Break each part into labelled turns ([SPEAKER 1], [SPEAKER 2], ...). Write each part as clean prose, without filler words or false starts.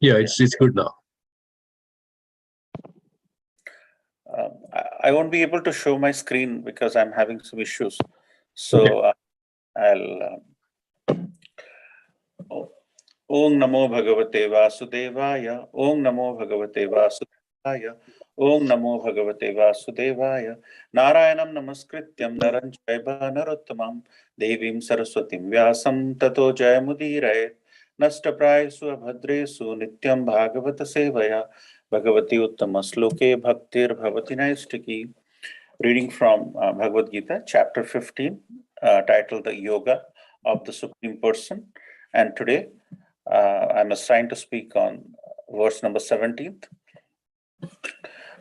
[SPEAKER 1] Yeah, it's good now.
[SPEAKER 2] I won't be able to show my screen because I'm having some issues. So
[SPEAKER 1] Okay.
[SPEAKER 2] I'll Om Namo Bhagavate Vasudevaya. Om Namo Bhagavate Vasudevaya. Om Namo Bhagavate Vasudevaya. Narayanam Namaskrityam Naran Chaiva Narottamam Devim Saraswatim Vyasam Tato Jayamudiraye. Nashtaprayesu Abhadresu Nityam Bhagavata Sevaya. Bhagavati Uttama Sloke Bhaktir Bhavati Naistiki. Reading from Bhagavad Gita, chapter 15, titled The Yoga of the Supreme Person. And today I'm assigned to speak on verse number 17th.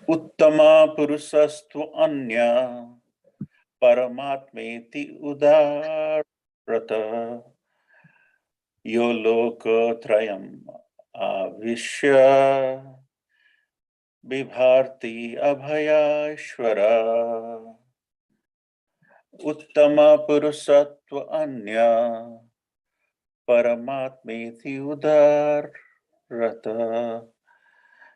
[SPEAKER 2] Uttama Purusastu Anya Paramatmeti Udarata Yo Loka Trayam Avishya Bibharti Abhayashvara Uttama Purusatva Anya Paramatmeti Udarata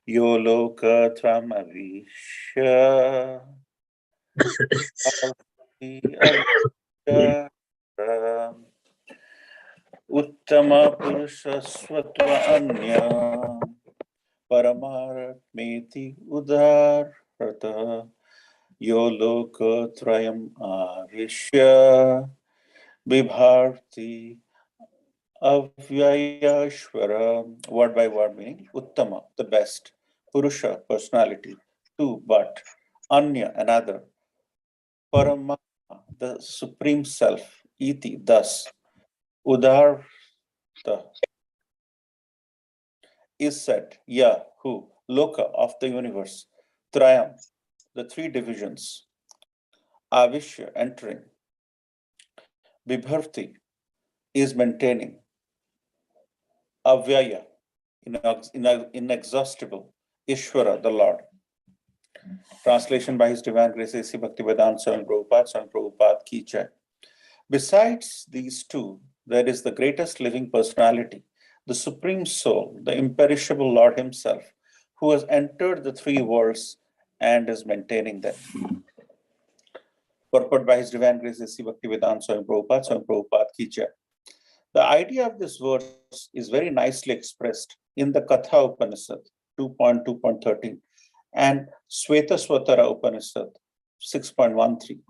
[SPEAKER 2] Yo Loka Tvamavishya Bhakti Avishya Uttama Purusasvatva Anya Paramatmeti Udarata Yo Loka Trayam Avishya Bibharti Avyayashvara, word by word meaning Uttama, the best, Purusha, personality, two, but, Anya, another, Parama, the supreme self, Iti, thus, Udarta is said, Ya, who, Loka, of the universe, Trayam, the three divisions, Avishya, entering, Bibharti, is maintaining, Avyaya, inexhaustible, Ishvara, the Lord. Translation by His Divine Grace A.C. Bhaktivedanta Swami Prabhupada Ki Jai. Besides these two, there is the greatest living personality, the Supreme Soul, the imperishable Lord Himself, who has entered the three worlds and is maintaining them. Purport by His Divine Grace A.C. Bhaktivedanta Swami Prabhupada Ki Jai. The idea of this verse is very nicely expressed in the Katha Upanishad 2.2.13 and Svetasvatara Upanishad 6.13.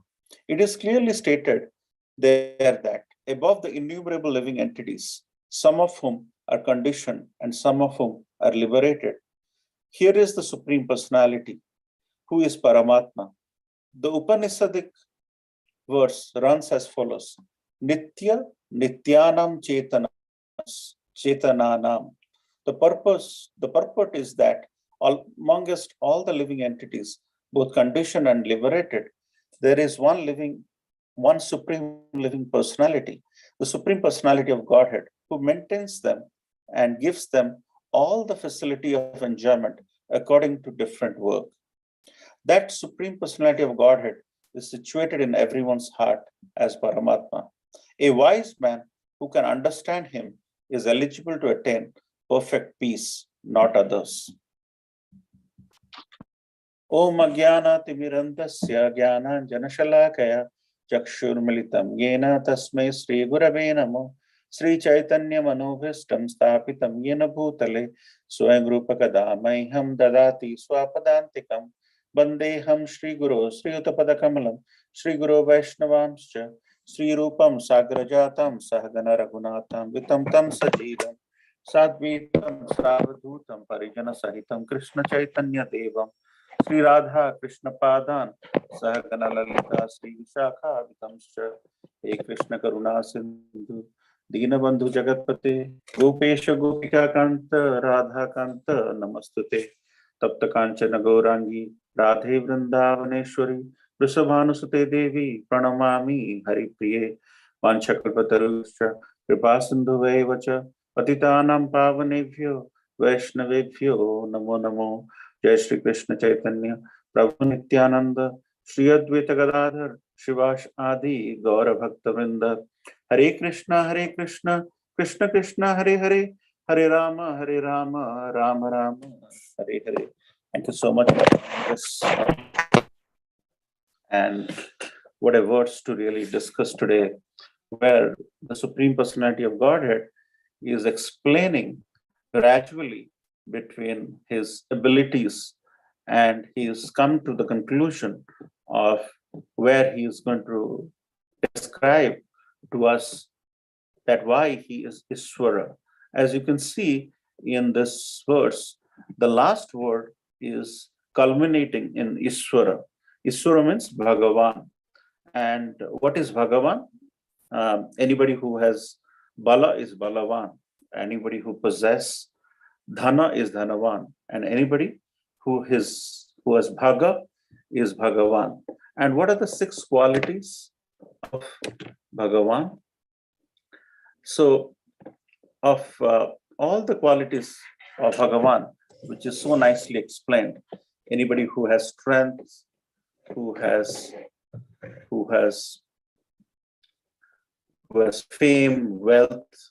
[SPEAKER 2] It is clearly stated there that above the innumerable living entities, some of whom are conditioned and some of whom are liberated, here is the Supreme Personality, who is Paramatma. The Upanishadic verse runs as follows: Nitya Nityanam Chetananam. The purport is that amongst all the living entities, both conditioned and liberated, there is one supreme living personality, the Supreme Personality of Godhead, who maintains them and gives them all the facility of enjoyment according to different work. That Supreme Personality of Godhead is situated in everyone's heart as Paramatma. A wise man who can understand Him is eligible to attain perfect peace, not others. Om Ajnanatimirandasya Jnananjanashalakaya Chakshurmilitam Yena Tasmai Sri Gurave Namo Sri Chaitanya Manobhistam Sthapitam Yena Bhutale Swayam Rupakadamaiham Dadati Swapadantikam Bandeham Shri Guru Sri Utapadakamalam Shri Guru Vaishnavanscha Sri Rupam Sagrajatam Sahagana Raghunatham Vitam Tam Sajivam Sadvitam Savadhutam Parijana Sahitam Krishna Chaitanya Devam Sri Radha Krishna Padan Sahagana Lalita Sri Vishakha Vitamscha He Krishna Karuna Sindhu Dinabandhu Jagatpate Gopesha Gopika Kanta Radha Kanta Namastute Tapta Kanchana Gaurangi Radhe Vrindavaneshwari Vrishabhanusute Devi Pranamami Hari Priye Vanchakalpataruscha Kripa Sindhuvevacha Patitanam Pavanebhyo Vaishnavebhyo Namo Namo Jai Shri Krishna Chaitanya Prabhu Nityananda Shri Advaita Gadadhar Shivash Adi Gaura Bhakta Vrinda Hare Krishna Krishna Krishna Hare Hare Hare Rama, Rama Rama, Hare Hare. Thank you so much for this. And what a words to really discuss today, where the Supreme Personality of Godhead is explaining gradually between his abilities, and he has come to the conclusion of where he is going to describe to us that why he is Ishvara. As you can see in this verse, the last word is culminating in Ishvara. Ishvara means Bhagavan. And what is Bhagavan? Anybody who has Bala is Balavan. Anybody who possesses Dhana is Dhanavan. And anybody who has Bhaga is Bhagavan. And what are the 6 qualities of Bhagavan? So, of all the qualities of Bhagavan, which is so nicely explained, anybody who has strength, who has fame, wealth,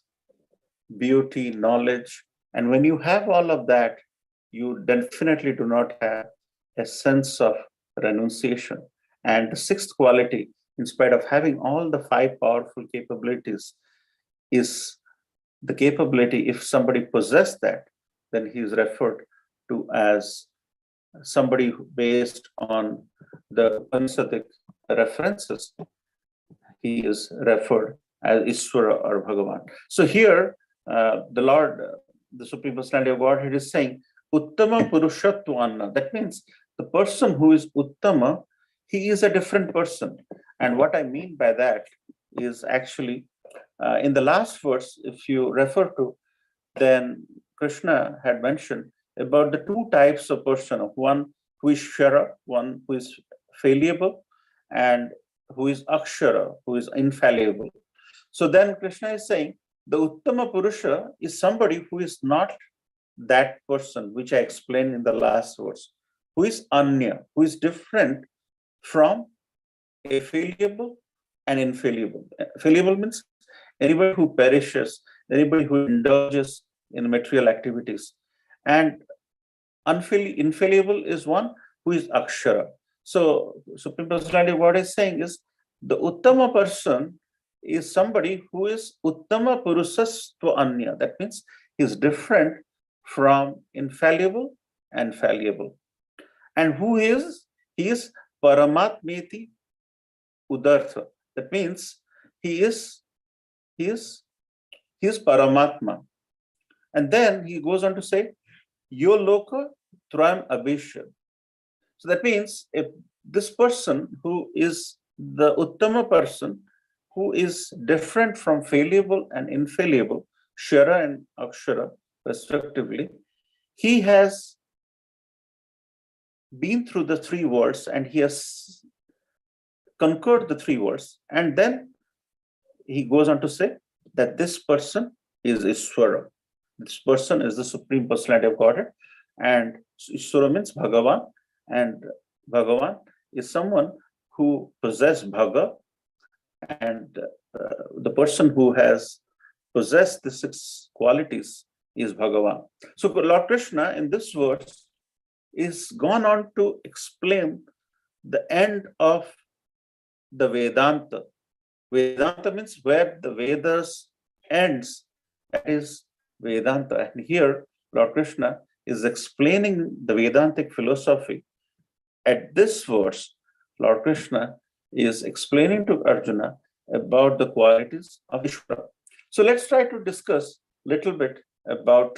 [SPEAKER 2] beauty, knowledge, and when you have all of that, you definitely do not have a sense of renunciation. And the 6th quality, in spite of having all the 5 powerful capabilities, is the capability, if somebody possesses that, then he is referred to as somebody who, based on the Upanishadic references, he is referred as Ishvara or Bhagavan. So here, the Lord, the Supreme Personality of Godhead is saying, Uttama Purushatvanna. That means the person who is Uttama, he is a different person. And what I mean by that is actually, in the last verse, if you refer to, then Krishna had mentioned about the 2 types of person, one who is Shara, one who is fallible, and who is Akshara, who is infallible. So then Krishna is saying, the Uttama Purusha is somebody who is not that person, which I explained in the last verse, who is Anya, who is different from a fallible and infallible. Fallible means anybody who perishes, anybody who indulges in material activities. And infallible is one who is Akshara. So Supreme Personality, what is saying is, the Uttama person is somebody who is Uttama Purushastva Anya. That means he is different from infallible and fallible. And who is? He is Paramatmeti Udartha. That means he is Paramatma. And then he goes on to say, Yo Loka Trayam Abhishya. So that means if this person who is the Uttama person, who is different from fallible and infallible, Shara and Akshara respectively, he has been through the 3 worlds and he has conquered the 3 worlds. And then he goes on to say that this person is Ishvara. This person is the Supreme Personality of Godhead. And Ishvara means Bhagavan. And Bhagavan is someone who possesses Bhaga. And the person who has possessed the 6 qualities is Bhagavan. So Lord Krishna in this verse is gone on to explain the end of the Vedanta. Vedanta means where the Vedas ends, that is Vedanta. And here Lord Krishna is explaining the Vedantic philosophy. At this verse, Lord Krishna is explaining to Arjuna about the qualities of Ishvara. So let's try to discuss a little bit about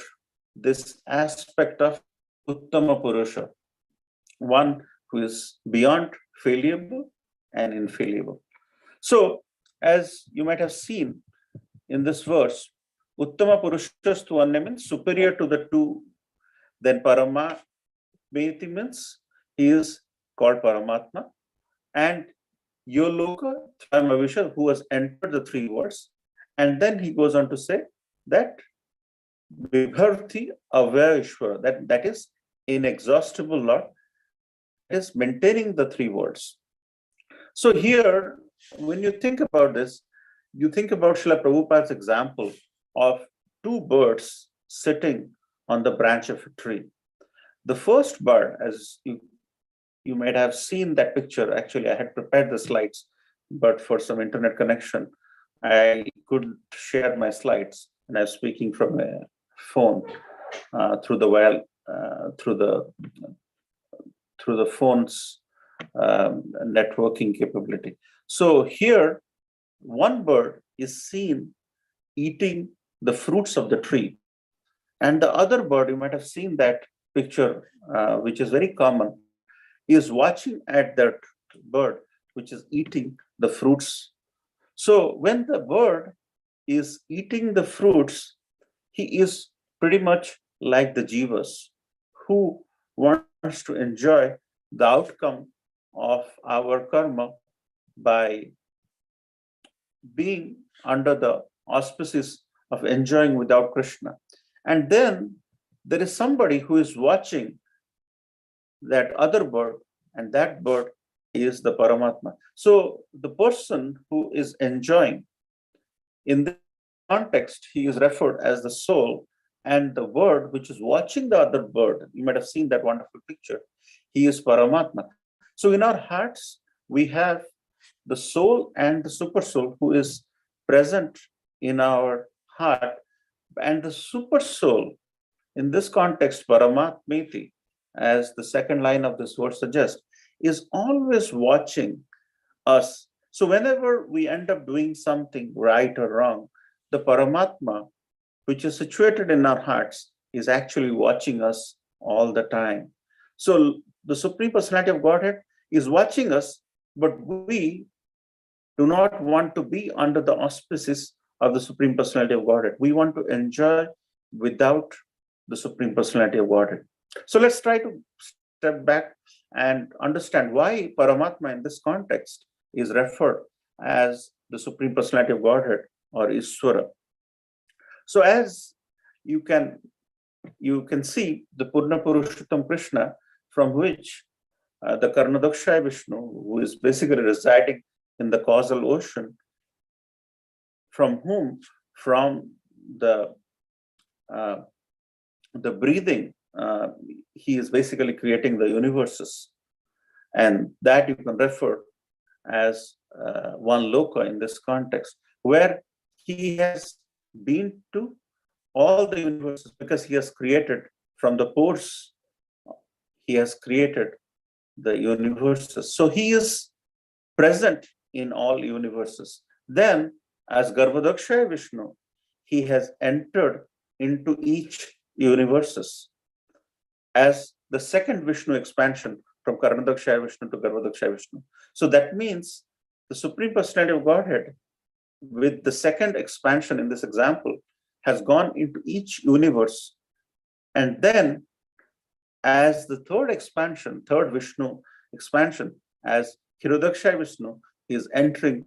[SPEAKER 2] this aspect of Uttama Purusha, one who is beyond fallible and infallible. So, as you might have seen in this verse, Uttama Purushastu Anya means superior to the 2. Then Parama Meti means he is called Paramatma. And Yoloka Trayamavisha, who has entered the 3 worlds. And then he goes on to say that Vibharti Avya Ishvara, that is inexhaustible Lord, is maintaining the 3 worlds. So here, when you think about this, you think about Srila Prabhupada's example of 2 birds sitting on the branch of a tree. The first bird, as you might have seen that picture. Actually, I had prepared the slides, but for some internet connection, I couldn't share my slides, and I'm speaking from a phone through the phone's networking capability. So here, one bird is seen eating the fruits of the tree, and the other bird, you might have seen that picture, which is very common, is watching at that bird, which is eating the fruits. So when the bird is eating the fruits, he is pretty much like the jivas who wants to enjoy the outcome of our karma by being under the auspices of enjoying without Krishna. And then there is somebody who is watching that other bird, and that bird is the Paramatma. So the person who is enjoying, in this context, he is referred as the soul, and the bird which is watching the other bird, you might have seen that wonderful picture, he is Paramatma. So in our hearts, we have the soul and the super soul who is present in our heart, and the super soul, in this context, Paramatmiti, as the second line of this verse suggests, is always watching us. So whenever we end up doing something right or wrong, the Paramatma, which is situated in our hearts, is actually watching us all the time. So the Supreme Personality of Godhead is watching us, but we do not want to be under the auspices of the Supreme Personality of Godhead. We want to enjoy without the Supreme Personality of Godhead. So let's try to step back and understand why Paramatma in this context is referred as the Supreme Personality of Godhead or Iswara. So as you can see the Purna Purushottam Krishna, from which the Karnadakshaya Vishnu, who is basically residing in the causal ocean, from the breathing, he is basically creating the universes, and that you can refer as one loka in this context, where he has been to all the universes, because he has created from the pores, he has created the universes. So he is present in all universes. Then, as Garbhodakshaya Vishnu, he has entered into each universes as the second Vishnu expansion from Karnadakshaya Vishnu to Garbhodakshaya Vishnu. So that means the Supreme Personality of Godhead, with the second expansion in this example, has gone into each universe. And then, as the third expansion, third Vishnu expansion, as Hirodakshaya Vishnu, is entering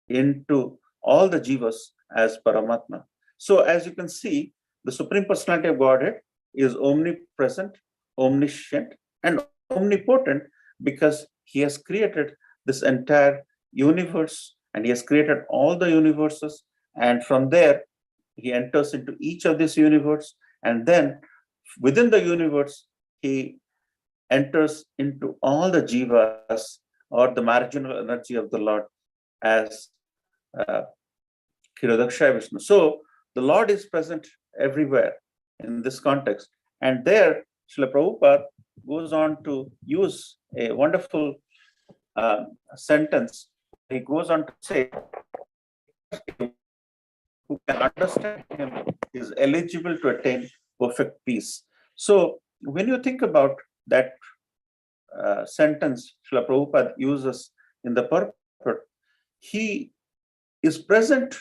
[SPEAKER 2] into all the jivas as Paramatma. So as you can see, the Supreme Personality of Godhead is omnipresent, omniscient, and omnipotent, because he has created this entire universe, and he has created all the universes, and from there he enters into each of these universe, and then within the universe he enters into all the jivas, or the marginal energy of the Lord, as Hirodakshaya Vishnu. So the Lord is present everywhere in this context. And there, Srila Prabhupada goes on to use a wonderful sentence. He goes on to say, who can understand him is eligible to attain perfect peace. So when you think about that sentence Srila Prabhupada uses in the purport, he is present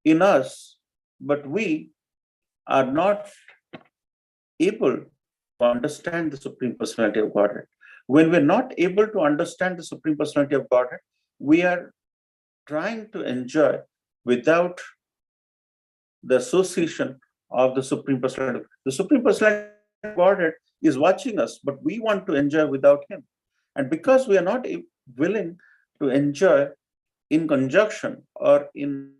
[SPEAKER 2] in us, but we are not able to understand the Supreme Personality of Godhead. When we're not able to understand the Supreme Personality of Godhead, we are trying to enjoy without the association of the Supreme Personality. The Supreme Personality of Godhead is watching us, but we want to enjoy without him. And because we are not willing to enjoy in conjunction or in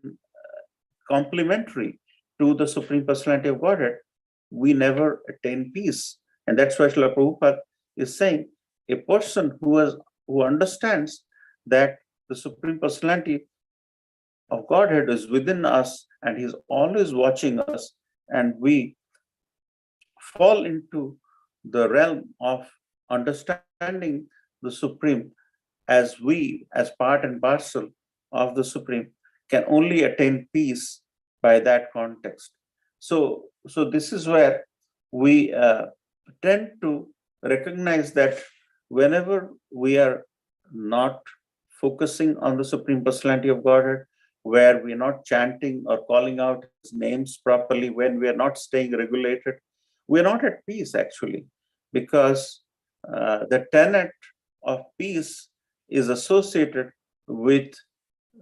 [SPEAKER 2] complementary to the Supreme Personality of Godhead, we never attain peace. And that's why Srila Prabhupada is saying a person who understands that the Supreme Personality of Godhead is within us and he's always watching us, and we fall into the realm of understanding the Supreme as we, as part and parcel of the Supreme, can only attain peace by that context. So this is where we tend to recognize that whenever we are not focusing on the Supreme Personality of Godhead, where we're not chanting or calling out his names properly, when we are not staying regulated, we're not at peace actually, because the tenet of peace is associated with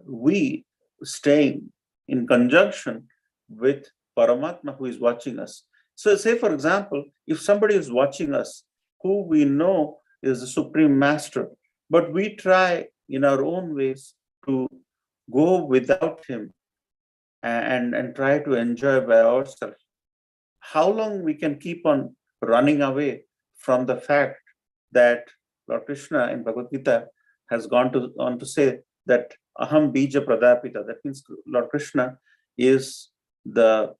[SPEAKER 2] we staying in conjunction with Paramatma who is watching us. So say, for example, if somebody is watching us who we know is the Supreme Master, but we try in our own ways to go without him and try to enjoy by ourselves, how long we can keep on running away from the fact that Lord Krishna in Bhagavad Gita has gone on to say that Aham Bija Pradapita. That means Lord Krishna is the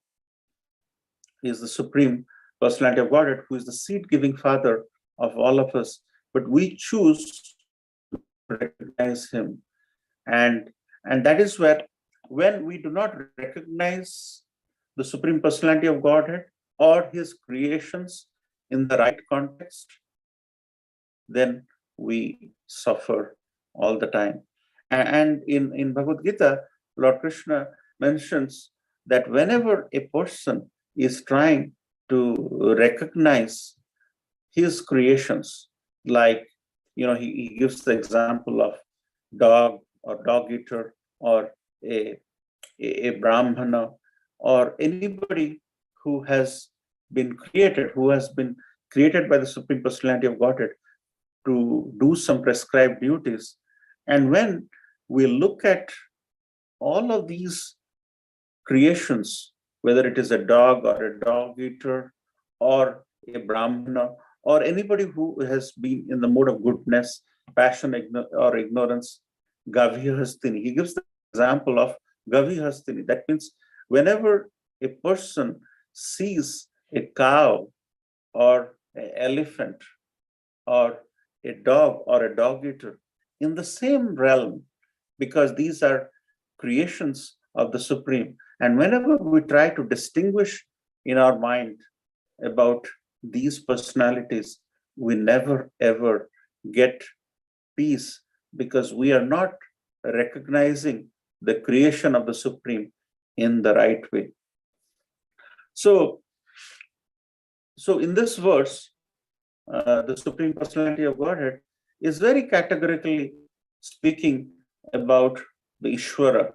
[SPEAKER 2] Supreme Personality of Godhead, who is the seed-giving Father of all of us. But we choose to recognize him, and that is where, when we do not recognize the Supreme Personality of Godhead or his creations in the right context, then we suffer all the time. And in Bhagavad Gita, Lord Krishna mentions that whenever a person is trying to recognize his creations, like, he gives the example of dog or dog eater, or a brahmana, or anybody who has been created by the Supreme Personality of Godhead to do some prescribed duties. And when we look at all of these creations, whether it is a dog or a dog eater or a brahmana or anybody who has been in the mode of goodness, passion, or ignorance, Gavihastini, he gives the example of Gavihastini. That means whenever a person sees a cow or an elephant or a dog or a dog eater in the same realm, because these are creations of the Supreme. And whenever we try to distinguish in our mind about these personalities, we never ever get peace, because we are not recognizing the creation of the Supreme in the right way. So in this verse, the Supreme Personality of Godhead is very categorically speaking about the Ishvara.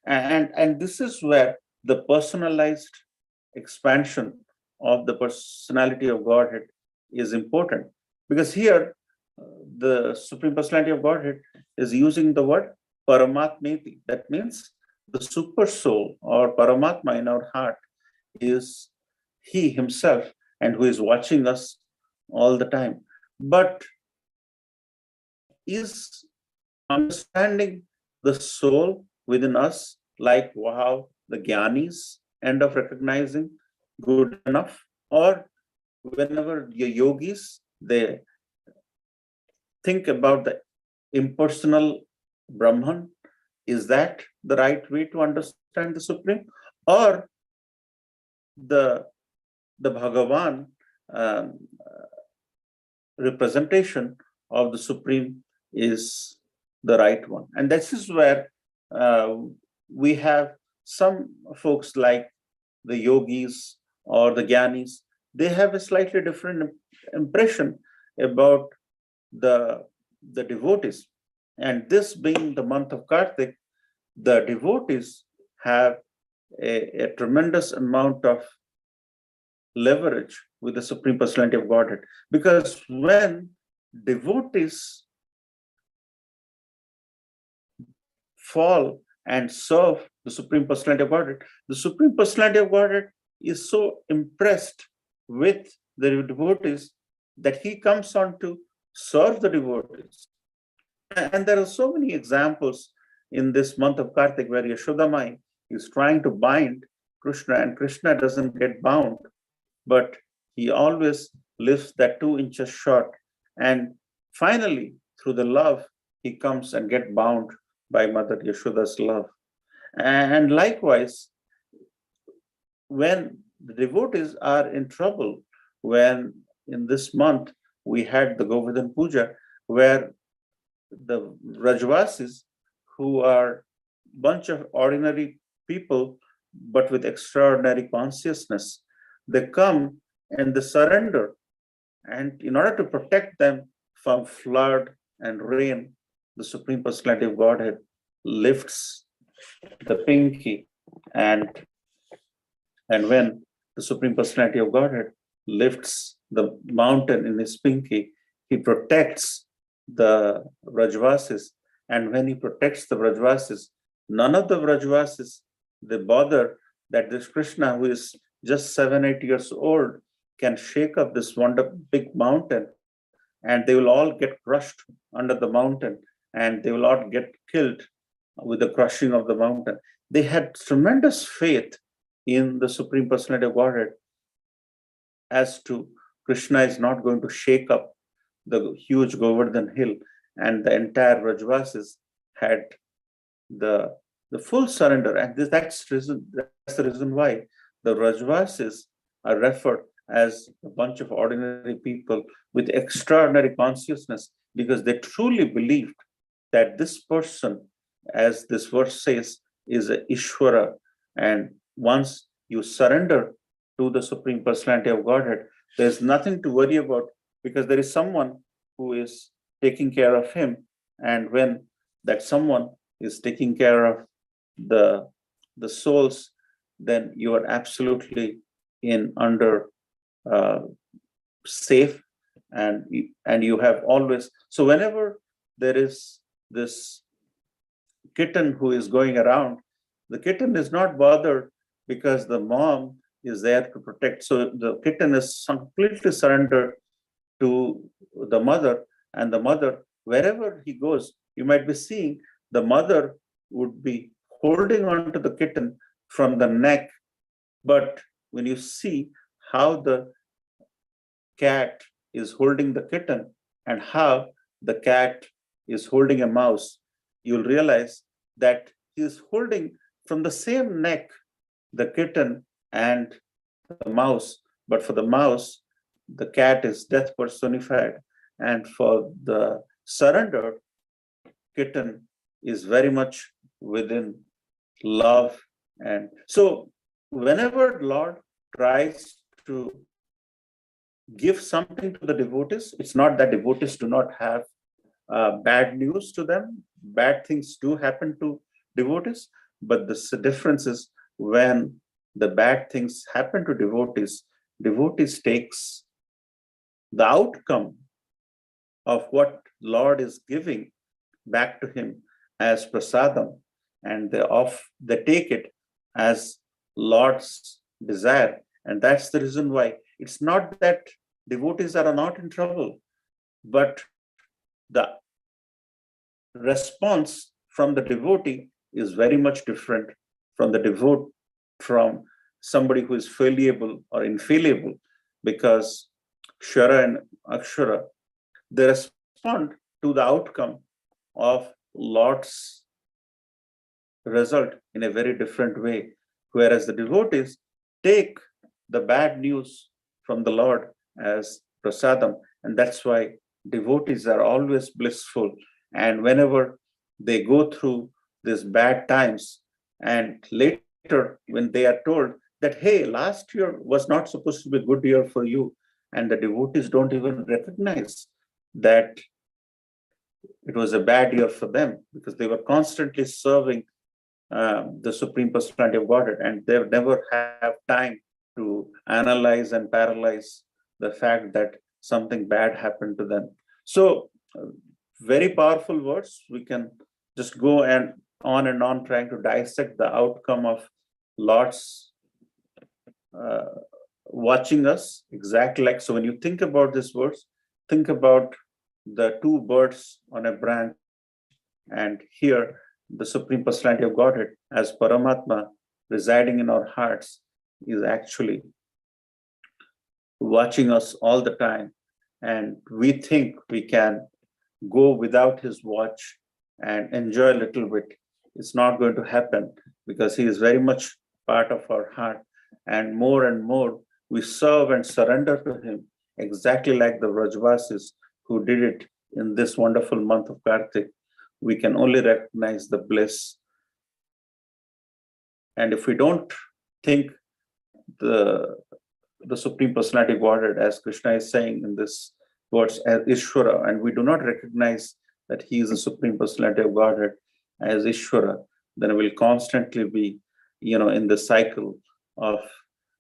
[SPEAKER 2] And this is where the personalized expansion of the personality of Godhead is important. Because here, the Supreme Personality of Godhead is using the word Paramatmeti. That means the super soul or Paramatma in our heart is he himself, and who is watching us all the time. But is understanding the soul within us like how the Gyanis end up recognizing good enough? Or whenever the yogis, they think about the impersonal Brahman, is that the right way to understand the Supreme? Or the Bhagavan representation of the Supreme is the right one? And this is where we have some folks like the yogis or the Gyanis, they have a slightly different impression about the devotees. And this being the month of Kartik, the devotees have a tremendous amount of leverage with the Supreme Personality of Godhead. Because when devotees fall and serve the Supreme Personality of Godhead. The Supreme Personality of Godhead is so impressed with the devotees that he comes on to serve the devotees. And there are so many examples in this month of Kartik where Yashodamai is trying to bind Krishna and Krishna doesn't get bound, but he always lifts that 2 inches short. And finally, through the love, he comes and get bound by Mother Yashoda's love. And likewise, when the devotees are in trouble, when in this month we had the Govardhan Puja, where the Rajvasis, who are bunch of ordinary people, but with extraordinary consciousness, they come and they surrender. And in order to protect them from flood and rain, the Supreme Personality of Godhead lifts the pinky, and when the Supreme Personality of Godhead lifts the mountain in his pinky, he protects the Vrajvasis. And when he protects the Vrajvasis, none of the Vrajvasis, they bother that this Krishna, who is just 7-8 years old, can shake up this wonderful big mountain, and they will all get crushed under the mountain, and they will all get killed with the crushing of the mountain. They had tremendous faith in the Supreme Personality of Godhead as to Krishna is not going to shake up the huge Govardhan hill, and the entire Rajvasis had the full surrender. And that's the reason why the Rajvasis are referred as a bunch of ordinary people with extraordinary consciousness, because they truly believed that this person, as this verse says, is a Ishvara. And once you surrender to the Supreme Personality of Godhead, there's nothing to worry about, because there is someone who is taking care of him. And when that someone is taking care of the souls, then you are absolutely in under safe, and you have always. So whenever there is this kitten who is going around, the kitten is not bothered because the mom is there to protect. So the kitten is completely surrendered to the mother, and the mother, wherever he goes, you might be seeing the mother would be holding on to the kitten from the neck. But when you see how the cat is holding the kitten and how the cat is holding a mouse, you'll realize that he is holding from the same neck the kitten and the mouse. But for the mouse, the cat is death personified, and for the surrendered kitten is very much within love. And so whenever Lord tries to give something to the devotees, it's not that devotees do not have bad news to them. Bad things do happen to devotees, but the difference is when the bad things happen to devotees, devotees takes the outcome of what Lord is giving back to him as prasadam, and they take it as Lord's desire. And that's the reason why it's not that devotees are not in trouble, but the response from the devotee is very much different from somebody who is fallible or infallible, because Kshara and Akshara, they respond to the outcome of Lord's result in a very different way, whereas the devotees take the bad news from the Lord as prasadam. And that's why devotees are always blissful. And whenever they go through these bad times, and later when they are told that, hey, last year was not supposed to be a good year for you, and the devotees don't even recognize that it was a bad year for them, because they were constantly serving the Supreme Personality of Godhead, and they never have time to analyze and paralyze the fact that something bad happened to them. So very powerful words. We can just go and on and on trying to dissect the outcome of Lord's watching us exactly like. So when you think about this verse, think about the two birds on a branch, and here the Supreme Personality of Godhead as Paramatma residing in our hearts is actually watching us all the time. And we think we can go without his watch and enjoy a little bit. It's not going to happen because he is very much part of our heart. And more we serve and surrender to him, exactly like the Vrajvasis who did it in this wonderful month of Kartik. We can only recognize the bliss. And if we don't think the Supreme Personality of Godhead, as Krishna is saying in this words, as Ishvara, and we do not recognize that he is the Supreme Personality of Godhead as Ishvara, then we'll constantly be, in the cycle of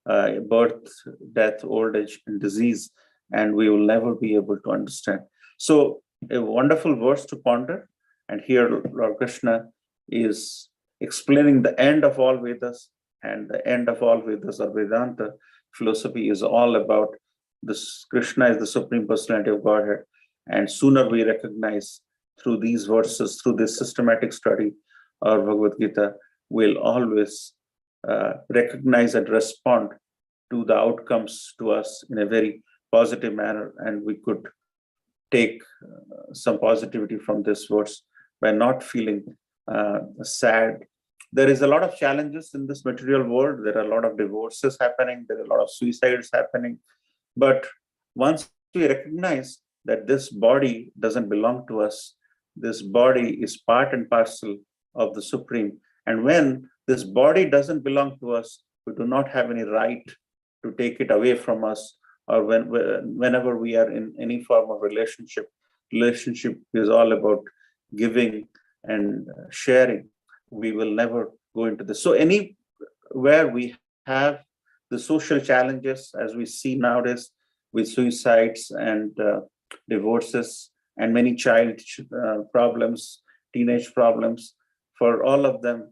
[SPEAKER 2] birth, death, old age, and disease, and we will never be able to understand. So, a wonderful verse to ponder. And here, Lord Krishna is explaining the end of all Vedas, and the end of all Vedas or Vedanta philosophy is all about this. Krishna is the Supreme Personality of Godhead. And sooner we recognize through these verses, through this systematic study of Bhagavad Gita, we'll always recognize and respond to the outcomes to us in a very positive manner. And we could take some positivity from this verse by not feeling sad. There is a lot of challenges in this material world. There are a lot of divorces happening. There are a lot of suicides happening. But once we recognize that this body doesn't belong to us, this body is part and parcel of the Supreme. And when this body doesn't belong to us, we do not have any right to take it away from us. Or whenever we are in any form of relationship is all about giving and sharing. We will never go into this. So anywhere we have the social challenges, as we see nowadays with suicides and divorces and many child problems, teenage problems, for all of them,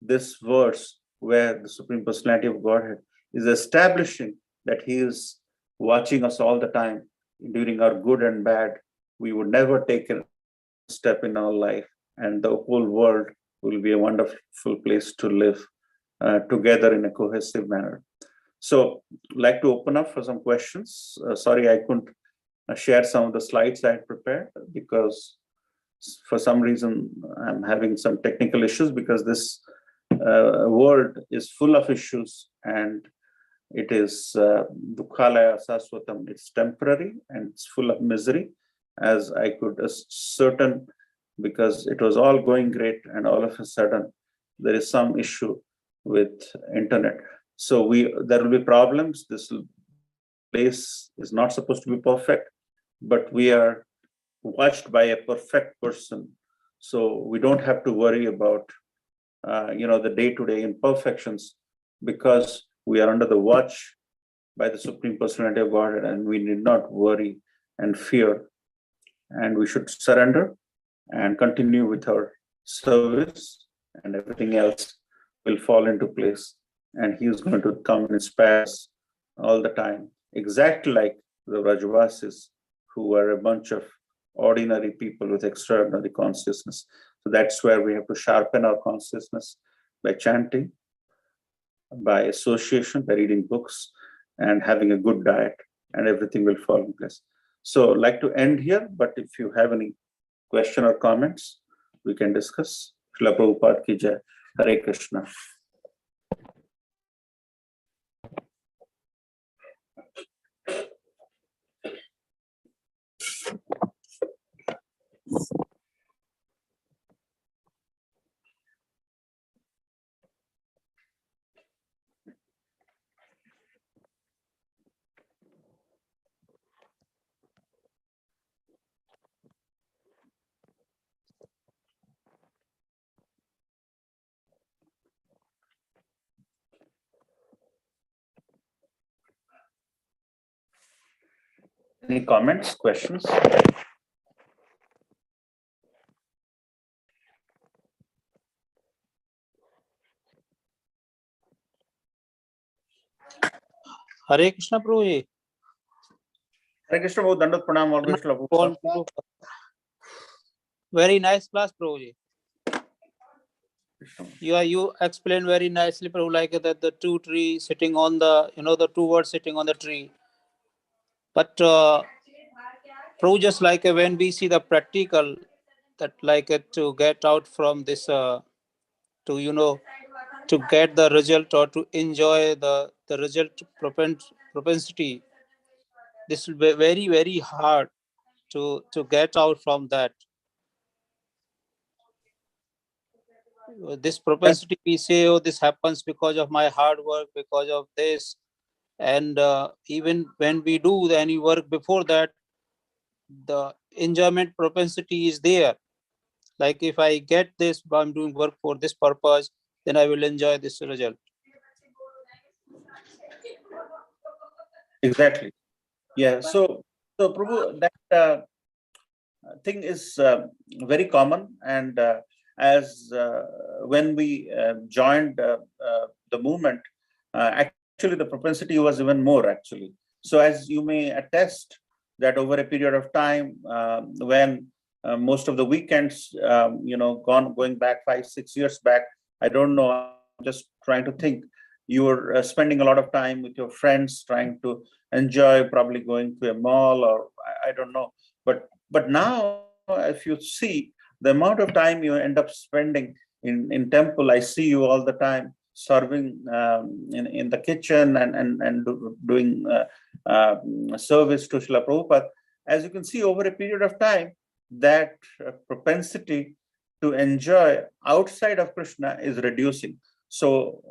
[SPEAKER 2] this verse where the Supreme Personality of Godhead is establishing that he is watching us all the time during our good and bad. We would never take a step in our life, and the whole world will be a wonderful place to live together in a cohesive manner. So I'd like to open up for some questions. Sorry, I couldn't share some of the slides I had prepared because for some reason I'm having some technical issues, because this world is full of issues, and it is Dukhalaya Saswatam. It's temporary and it's full of misery, as I could ascertain, because it was all going great and all of a sudden there is some issue with internet. So there will be problems. This place is not supposed to be perfect, but we are watched by a perfect person. So we don't have to worry about the day-to-day imperfections, because we are under the watch by the Supreme Personality of Godhead, and we need not worry and fear. And we should surrender and continue with our service, and everything else will fall into place. And he is going to come and inspire us all the time, exactly like the Vrajvasis, who were a bunch of ordinary people with extraordinary consciousness. So that's where we have to sharpen our consciousness by chanting, by association, by reading books, and having a good diet, and everything will fall in place. So I'd like to end here, but if you have any question or comments, we can discuss. Srila Prabhupada ki jai. Hare Krishna. Any comments, questions?
[SPEAKER 1] Hare Krishna Prabhuji.
[SPEAKER 2] Hare Krishna Prabhu, Dandat Pranam, always Prabhu.
[SPEAKER 1] Very nice class, Prabhuji. You explained very nicely, Prabhu, like that the two trees sitting on the, the two words sitting on the tree. But Prabhu, just like when we see the practical, that like to get out from this, to get the result or to enjoy the result propensity, this will be very, very hard to get out from that. This propensity, we say, oh, this happens because of my hard work, because of this. And even when we do any work before that, the enjoyment propensity is there. Like if I get this, I'm doing work for this purpose, then I will enjoy this result.
[SPEAKER 2] Exactly. Yeah. So Prabhu, that thing is very common, and as when we joined the movement, actually the propensity was even more actually. So as you may attest that over a period of time, when most of the weekends, going back 5-6 years back, I don't know, I'm just trying to think, you were spending a lot of time with your friends, trying to enjoy, probably going to a mall, or I don't know. But now, if you see the amount of time you end up spending in temple, I see you all the time serving in the kitchen and doing service to Srila Prabhupada. As you can see, over a period of time, that propensity to enjoy outside of Krishna is reducing. So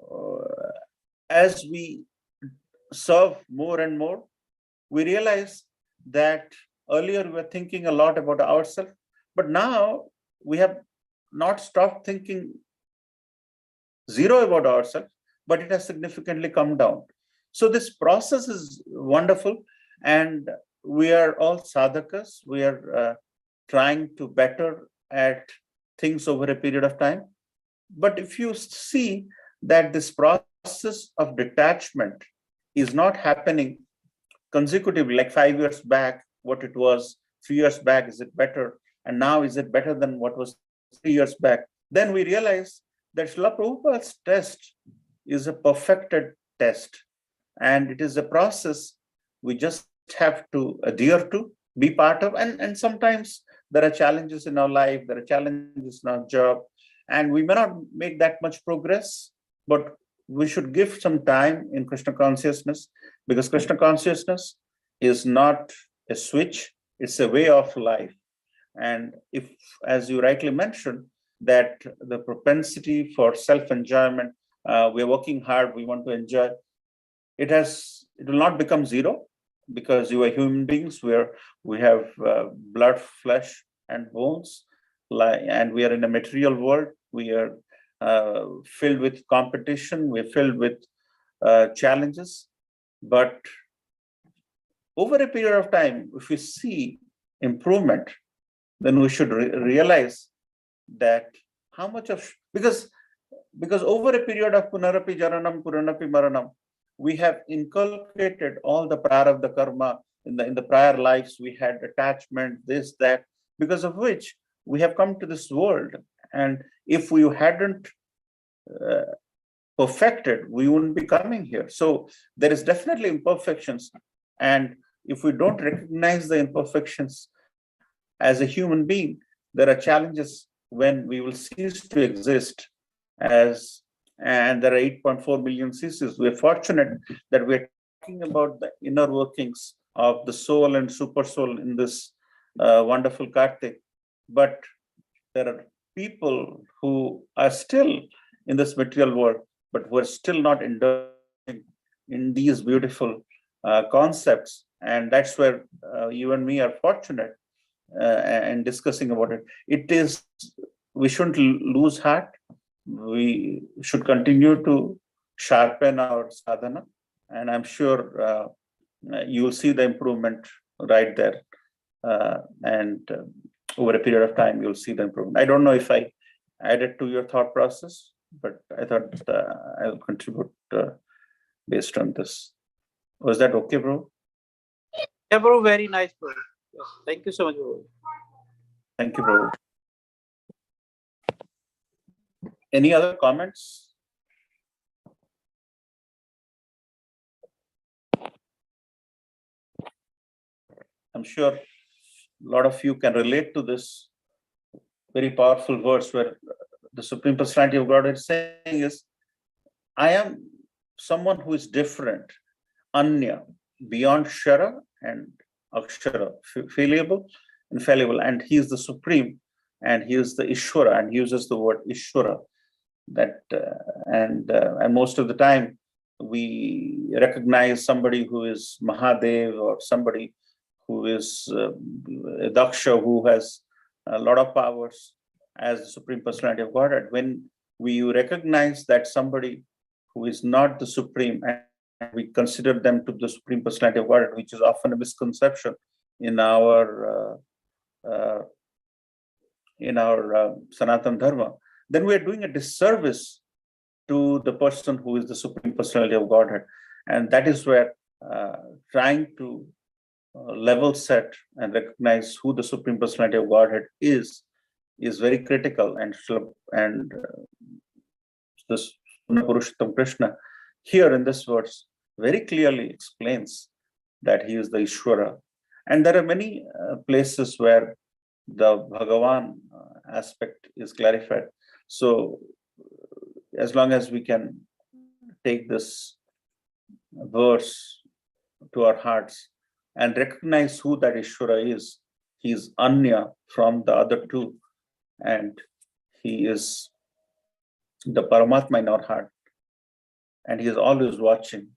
[SPEAKER 2] as we serve more and more, we realize that earlier we were thinking a lot about ourselves, but now we have not stopped thinking zero about ourselves, but it has significantly come down. So this process is wonderful, and we are all sadhakas. We are trying to better at things over a period of time. But if you see that this process of detachment is not happening consecutively, like 5 years back, what it was 3 years back, is it better? And now is it better than what was 3 years back? Then we realize that Srila Prabhupada's test is a perfected test. And it is a process we just have to adhere to, be part of. And sometimes there are challenges in our life, there are challenges in our job, and we may not make that much progress, but we should give some time in Krishna consciousness, because Krishna consciousness is not a switch, it's a way of life. And if, as you rightly mentioned, that the propensity for self-enjoyment, we're working hard, we want to enjoy, it will not become zero, because you are human beings where we have blood, flesh, and bones, and we are in a material world. We are filled with competition, we're filled with challenges. But over a period of time, if we see improvement, then we should realize that how much of, because over a period of punarapi jaranam, puranapi maranam, we have inculcated all the prarabdha karma in the prior lives. We had attachment, this, that, because of which we have come to this world. And if we hadn't perfected, we wouldn't be coming here. So there is definitely imperfections. And if we don't recognize the imperfections as a human being, there are challenges when we will cease to exist as, and there are 8.4 million species. We're fortunate that we're talking about the inner workings of the soul and super soul in this wonderful Kartik. But there are people who are still in this material world, but who are still not indulging in these beautiful concepts. And that's where you and me are fortunate and discussing about it. It is, we shouldn't lose heart. We should continue to sharpen our sadhana, and I'm sure you'll see the improvement right there. And over a period of time, you'll see the improvement. I don't know if I added to your thought process, but I thought I'll contribute based on this. Was that okay, bro?
[SPEAKER 1] Yeah, bro, very nice, bro. Yeah, thank you so much, bro.
[SPEAKER 2] Thank you, bro. Any other comments? I'm sure a lot of you can relate to this very powerful verse where the Supreme Personality of God is saying is, I am someone who is different, Anya, beyond Shara and Akshara, fallible, infallible, and he is the Supreme, and he is the Ishwara, and he uses the word Ishwara. That and most of the time we recognize somebody who is Mahadev or somebody who is Daksha, who has a lot of powers as the Supreme Personality of Godhead. When we recognize that somebody who is not the Supreme and we consider them to the Supreme Personality of Godhead, which is often a misconception in our Sanatan Dharma, then we are doing a disservice to the person who is the Supreme Personality of Godhead. And that is where trying to level set and recognize who the Supreme Personality of Godhead is very critical. And this Purushottam Krishna here in this verse very clearly explains that he is the Ishwara. And there are many places where the Bhagavan aspect is clarified. So as long as we can take this verse to our hearts and recognize who that Ishwara is, he is Anya from the other two, and he is the Paramatma in our heart, and he is always watching.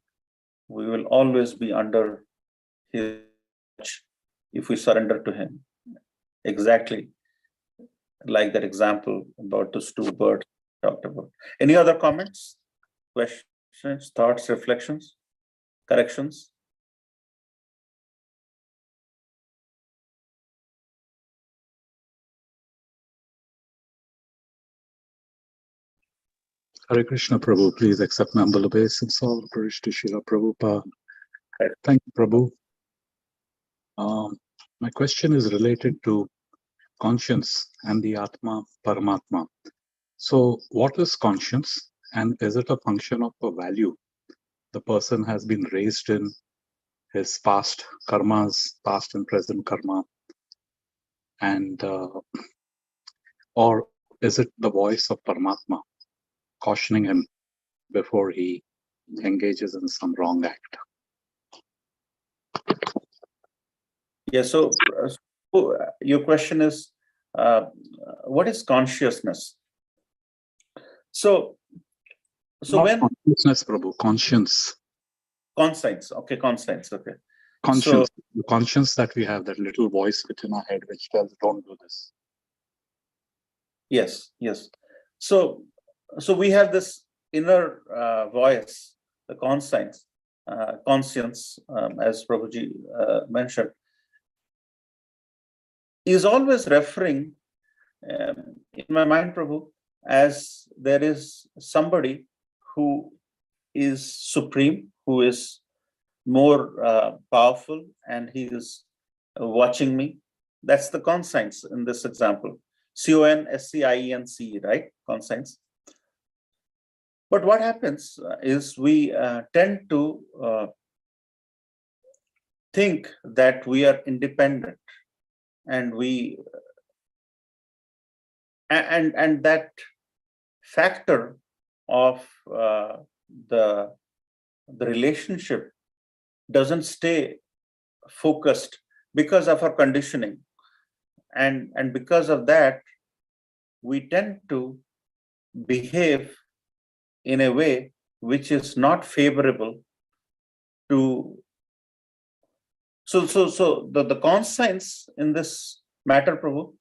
[SPEAKER 2] We will always be under his watch if we surrender to him. Exactly like that example about those two birds talked about. Any other comments, questions, thoughts, reflections, corrections?
[SPEAKER 3] Hare Krishna, Prabhu. Please accept my humble obeisance. All praise to Srila Prabhupada. Thank you, Prabhu. My question is related to conscience and the Atma Paramatma. So, what is conscience, and is it a function of a value the person has been raised in, his past karmas, past and present karma, and or is it the voice of Paramatma cautioning him before he engages in some wrong act?
[SPEAKER 2] Yeah, so your question is, what is consciousness? So
[SPEAKER 3] Not
[SPEAKER 2] when
[SPEAKER 3] consciousness, Prabhu, conscience.
[SPEAKER 2] conscience, okay, conscience, okay.
[SPEAKER 3] Conscience,
[SPEAKER 2] So,
[SPEAKER 3] the conscience that we have, that little voice within our head which tells, don't do this.
[SPEAKER 2] yes. So we have this inner voice, the conscience, as Prabhuji mentioned, is always referring in my mind, Prabhu, as there is somebody who is supreme, who is more powerful, and he is watching me. That's the conscience in this example. CONSCIENCE, right? Conscience. But what happens is we tend to think that we are independent, and and that factor of the relationship doesn't stay focused because of our conditioning, and because of that we tend to behave in a way which is not favorable to. So the conscience in this matter, Prabhu,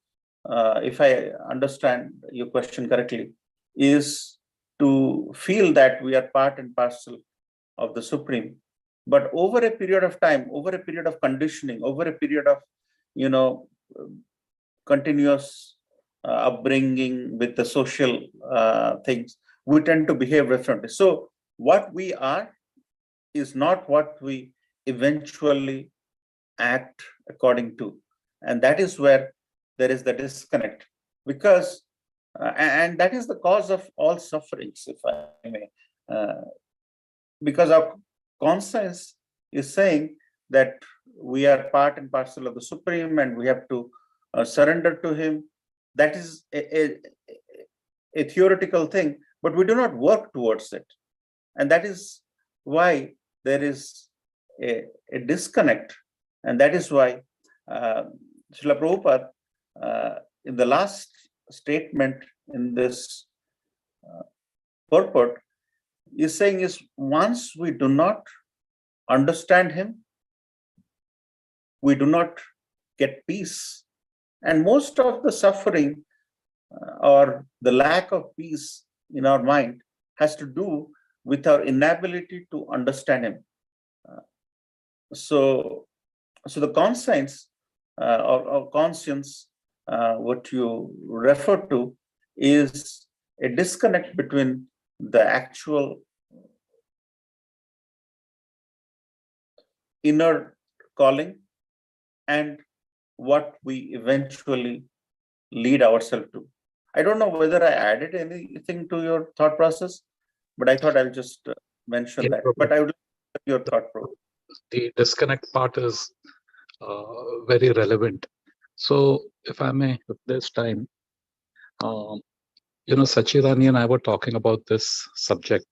[SPEAKER 2] if I understand your question correctly, is to feel that we are part and parcel of the Supreme. But over a period of time, over a period of conditioning, over a period of, continuous upbringing with the social things, we tend to behave differently. So what we are is not what we eventually act according to. And that is where there is the disconnect, because and that is the cause of all sufferings, if I may, because our conscience is saying that we are part and parcel of the Supreme and we have to surrender to Him. That is a theoretical thing, but we do not work towards it. And that is why there is a disconnect. And that is why Srila Prabhupada, in the last statement in this purport, is saying is, once we do not understand Him, we do not get peace. And most of the suffering or the lack of peace in our mind has to do with our inability to understand Him. So the conscience or conscience, what you refer to, is a disconnect between the actual inner calling and what we eventually lead ourselves to. I don't know whether I added anything to your thought process, but I thought I'll just mention that. But I would like your thought process.
[SPEAKER 3] The disconnect part is very relevant. So, if I may, if there's time, Sachirani and I were talking about this subject,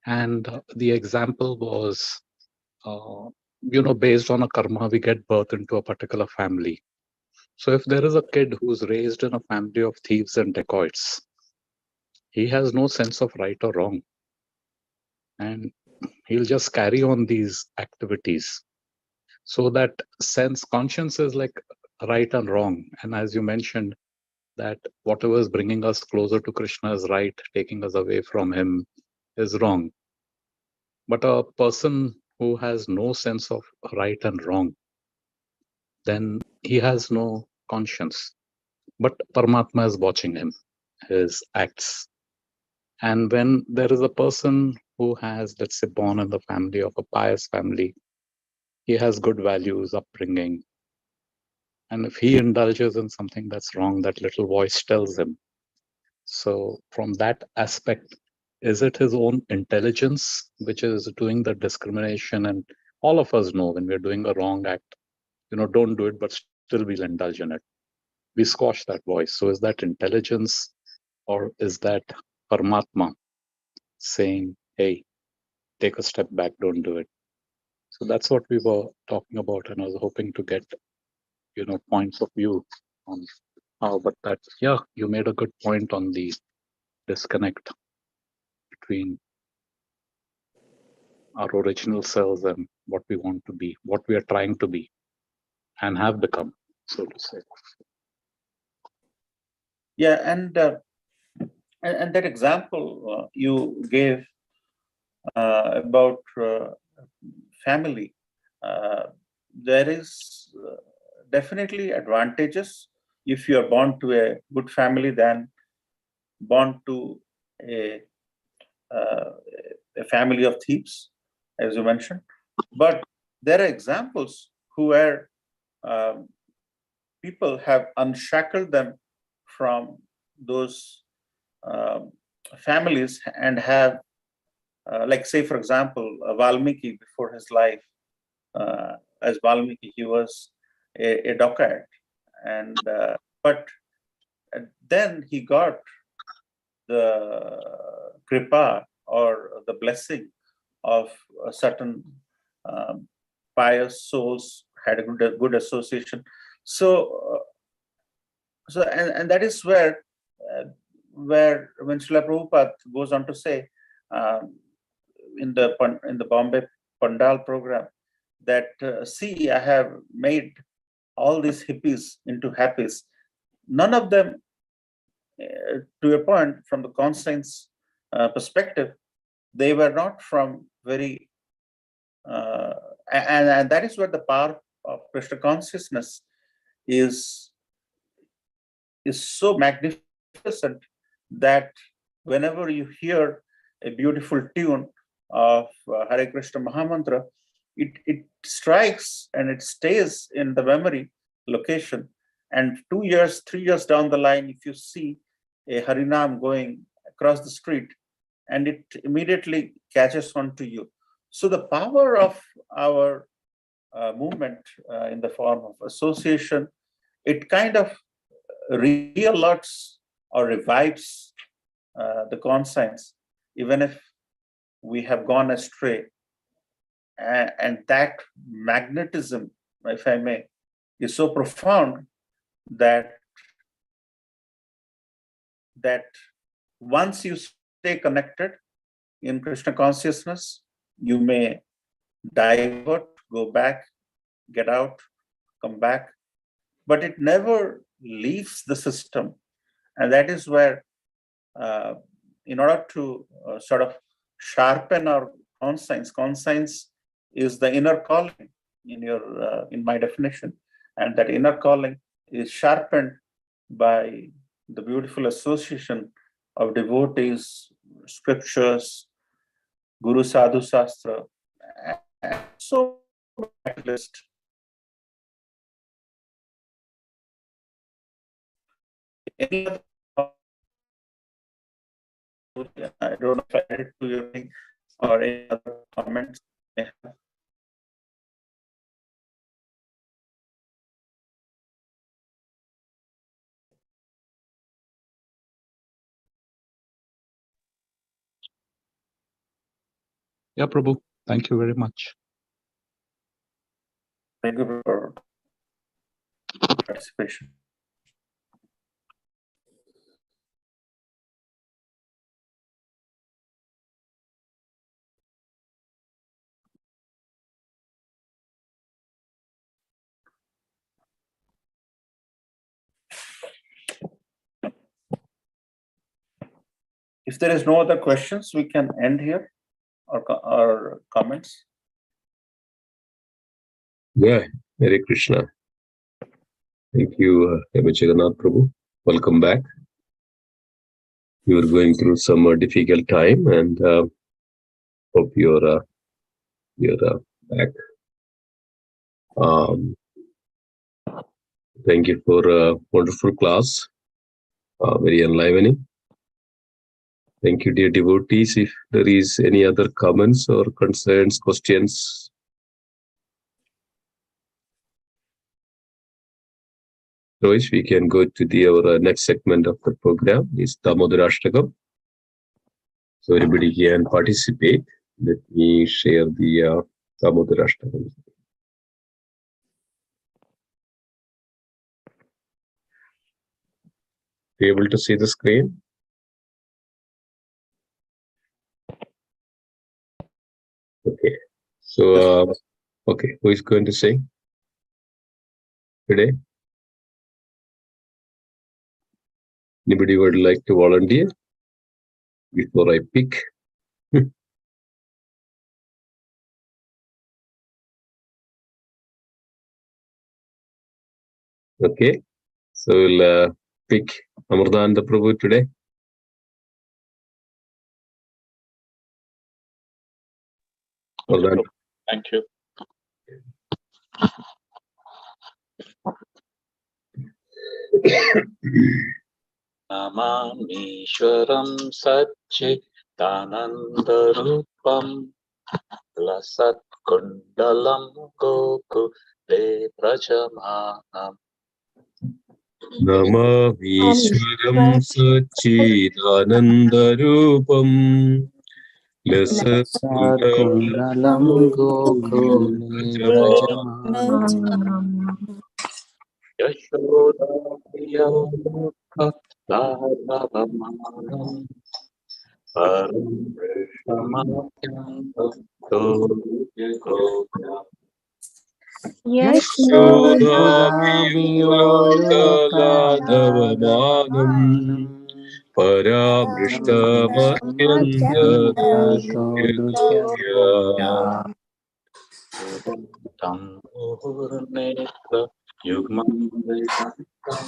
[SPEAKER 3] and the example was, based on a karma, we get birth into a particular family. So, if there is a kid who's raised in a family of thieves and dacoits, he has no sense of right or wrong, and he'll just carry on these activities. So that sense, conscience is like right and wrong. And as you mentioned, that whatever is bringing us closer to Krishna is right, taking us away from Him is wrong. But a person who has no sense of right and wrong, then he has no conscience. But Paramatma is watching him, his acts. And when there is a person who has, let's say, born in the family of a pious family, he has good values, upbringing. And if he indulges in something that's wrong, that little voice tells him. So, from that aspect, is it his own intelligence which is doing the discrimination? And all of us know when we're doing a wrong act, don't do it, but still we'll indulge in it. We squash that voice. So, is that intelligence, or is that Paramatma saying, hey, take a step back, don't do it? So, that's what we were talking about. And I was hoping to get, points of view on how, but that, yeah, you made a good point on the disconnect between our original selves and what we want to be, what we are trying to be and have become, so to say.
[SPEAKER 2] Yeah, and that example you gave about family, there is definitely advantages if you are born to a good family than born to a family of thieves, as you mentioned. But there are examples where people have unshackled them from those families and have, like, say, for example, Valmiki before his life, as Valmiki, he was a dacoit, and but then he got the kripa or the blessing of a certain pious souls, had a good association. So and that is where when Srila Prabhupada goes on to say in the Bombay Pandal program that see, I have made all these hippies into happies. None of them, to a point, from the conscience perspective, they were not from very, and that is where the power of Krishna consciousness is so magnificent that whenever you hear a beautiful tune, of Hare Krishna Mahamantra, it strikes and it stays in the memory location. And 2 years, 3 years down the line, if you see a Harinam going across the street, and it immediately catches on to you. So the power of our movement in the form of association, it kind of re-alerts or revives the conscience, even if we have gone astray. And that magnetism, if I may, is so profound that once you stay connected in Krishna consciousness, you may divert, go back, get out, come back, but it never leaves the system. And that is where, in order to sort of sharpen our conscience is the inner calling in my definition, and that inner calling is sharpened by the beautiful association of devotees, scriptures, Guru Sadhu Shastra, and so list. Any other, I don't know if I added to your thing or any other comments.
[SPEAKER 3] Yeah, Prabhu. Thank you very much.
[SPEAKER 2] Thank you for participation. If there is no other questions, we can end here or comments.
[SPEAKER 4] Yeah, Hare Krishna. Thank you, Hemajaganath Prabhu. Welcome back. You are going through some difficult time, and hope you're back. Thank you for a wonderful class, very enlivening. Thank you, dear devotees. If there is any other comments or concerns, questions, Roish, we can go to our next segment of the program. Is Damodarashtakam. So everybody can participate. Let me share the Damodarashtakam. Be able to see the screen? Okay. So, okay, who is going to sing today? Anybody would like to volunteer before I pick? Okay, so we'll pick Amardana Prabhu today.
[SPEAKER 3] Okay, thank you. Namamishwaram Satchitanandarupam Lasat Kundalam Gokule Prajamanam
[SPEAKER 4] Namamishwaram Satchidanandarupam Lasat
[SPEAKER 1] Kundalam Gokule Prajamanam
[SPEAKER 3] Yashoda Priyamukha Ladavamanam Param Vishamatyam Gokula
[SPEAKER 4] Yashoda
[SPEAKER 1] Viyolokaladavamanam
[SPEAKER 4] Viyolokalaadavanam Paramrishtamatyantarodukya
[SPEAKER 3] Tam Muhurnetra Yugman Vedantam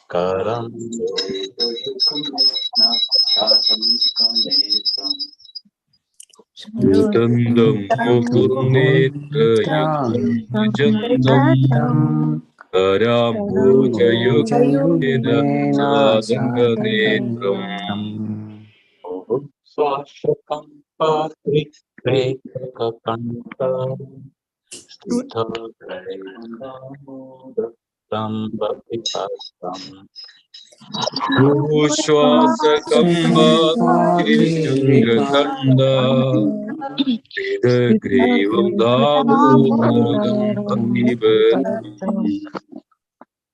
[SPEAKER 3] Karam Yukam Katam Kanetam
[SPEAKER 4] Utandam Mukurnetrayutam Vijandam Karambojayugena Sadanganetram Swashakam Patri Prekakanta Stitha Bhakti Ushwasakamba Chundrakanda Vedagrivam Damodaram Bhaktivedam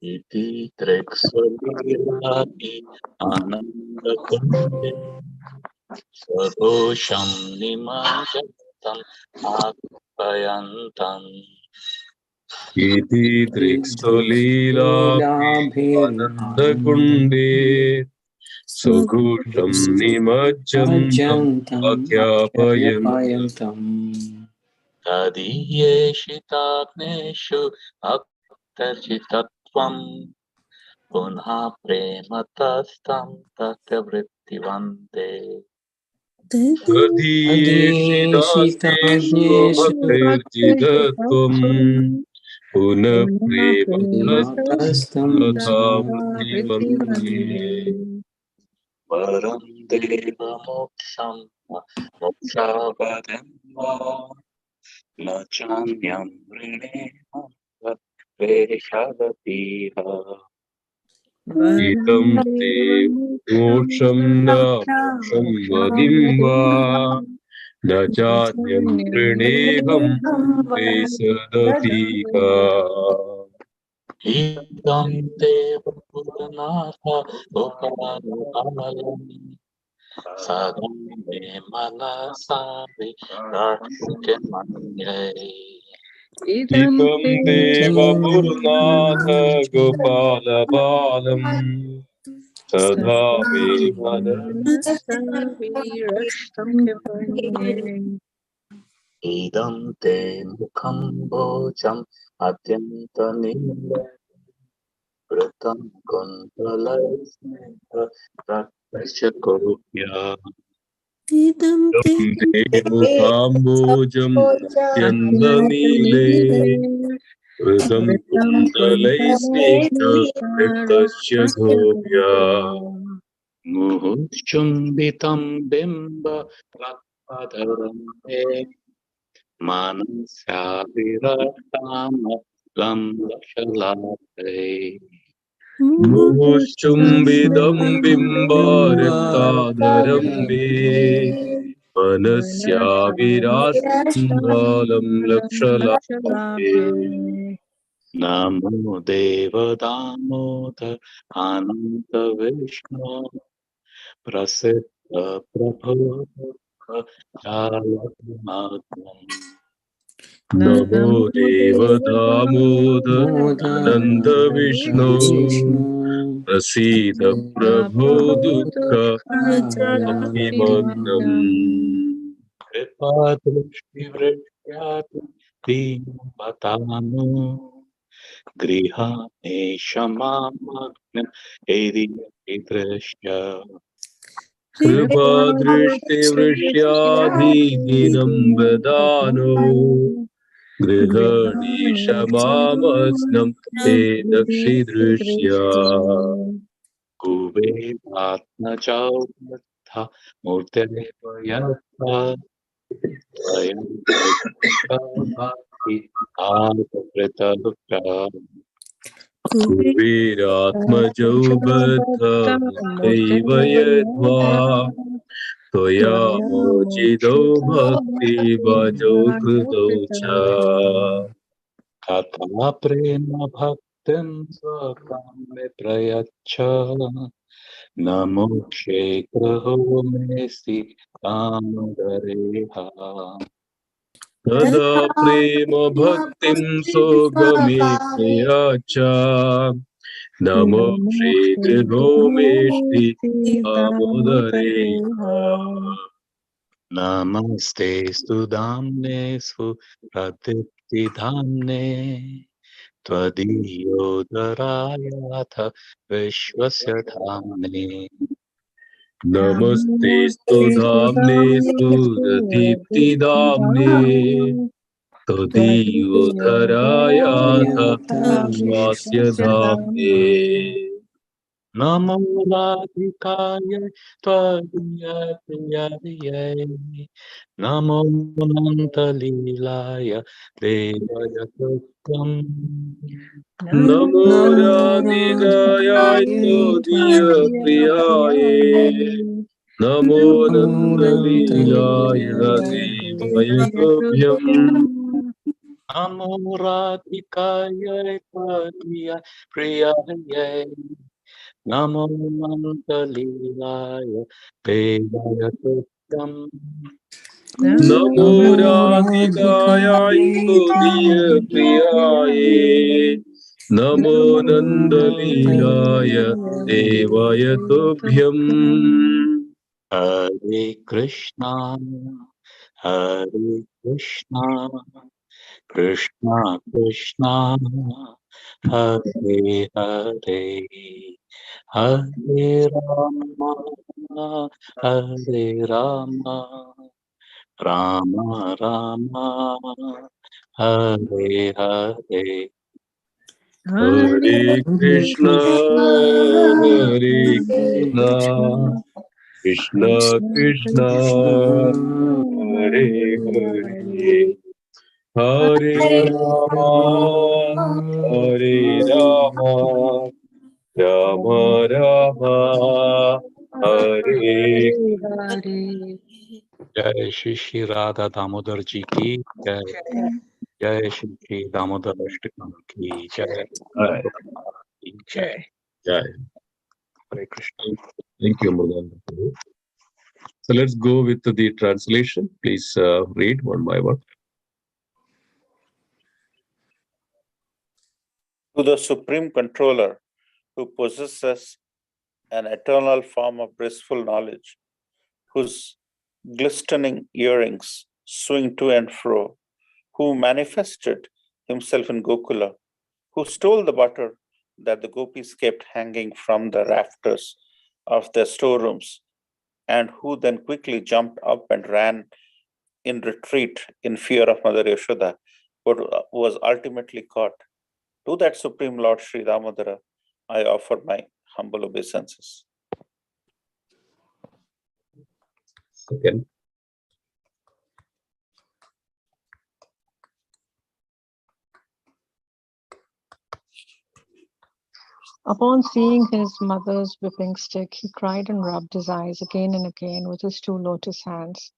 [SPEAKER 4] Iti Treksvalirati Anandakunde Sadosham Nimajatam Akpayantam Iti Trikstolilabhi Anandakunde Sughusham Nimajjantam Akyapayantam Tadiyeshitagneshu Aktarchitatvam Punha Prematastam Tatyavrittivante Tadiyeshitagneshu Bhaktirjidatvam Puna Prematastam Tatyavrittivante Param Deva Moksham Mokshabadam Nachanyam Vrineham Veshadatiha Itam Te Moksham Na Moksham Vadimva Nachanyam Vrineham Veshadatiha Idam Te Purnatha Upanukalam Sadam me manasa virashtimanye Idam deva purnatha gopala balam Sadha me manasa virashtimanye Idam te mukham bhojam atyanta nila Vratam kuntalasneta rakshakopya Idam te mukhambojam atyandamile Vratam kundalaisneta rakshya gopya Muhuchumbitam bimba rakpadaram me Manasya viratama lamlashalate Muhuchumbitam bimbarakadaram me Manasya virastambalam lakshalate Namo Deva Damodar Ananta Vishnu Prasiddha Prabhu Jalamadam Namo Deva Damodar Ananta Vishnu Prasiddha Prabhu Dukkha Jalamadam Kripa Drishti Vrishyati Dīvatānu Grihane Shamamagnam Ediyati Drishya Kripa Drishti Vrishyati Dinam Vedano Grihane Shamamagnam Edakshi Drishya Kubevatna Chautha Murteva Yatha Swayam Bhakti Alpapritaluka Kuviratmajau Baddha Deva Yadva Toya Mojidau Bhakti Vajau Krudau Cha Katha Prema Bhaktin Swakam Me Prayacha Namo Kshetraho Mesi Kamodareha Tada Prema Bhaktim Sogami Prayacha Namo Kshetraho Mesi Kamodareha Namaste Sudamne Su Pratipti Dhamne Tvadiyo Darayatha Vishwasya Dhamne Namaste Sudhamne Suradiptidamne Tadiyodharayatha Vasya Dhamne.
[SPEAKER 3] Namo Radhikaya Tvadiyatiyaya Namo Nantalilaya Devaya Tukam
[SPEAKER 4] Namo Radhikaya Diya Priyaye Namo Nandalilaya Devaya Tobhyam.
[SPEAKER 3] Namo Radhikaya Tvadiyatiyaya Namo Nantalilaya Devaya Tukam
[SPEAKER 4] Namo Radhikaya Diya Priyaye Namo Nandalilaya Devaya Tobhyam.
[SPEAKER 3] Hare Krishna, Hare Krishna, Krishna Krishna, Hare Hare, Hare Rama, Hare Rama, Rama Rama, Hare Hare.
[SPEAKER 4] Hare Krishna, Hare Krishna, Krishna Krishna, Hare Hare, Hare Rama, Hare Rama, Rama Rama, Hare
[SPEAKER 3] Jai Shri Shri Radha Damodar Ji ki Jai. Jai Shri Shri Damodar Ashtakam ki Jai.
[SPEAKER 4] Hare.
[SPEAKER 3] Jai.
[SPEAKER 4] Jai.
[SPEAKER 3] Hare Krishna.
[SPEAKER 4] Thank you, Murgan. So let's go with the translation. Please read one by one.
[SPEAKER 2] To the Supreme Controller, who possesses an eternal form of blissful knowledge, whose glistening earrings swing to and fro, who manifested himself in Gokula, who stole the butter that the gopis kept hanging from the rafters of their storerooms, and who then quickly jumped up and ran in retreat in fear of Mother Yashoda, but was ultimately caught. To that Supreme Lord Sri Damodara, I offer my humble obeisances.
[SPEAKER 4] Second.
[SPEAKER 5] Upon seeing his mother's whipping stick, he cried and rubbed his eyes again and again with his two lotus hands.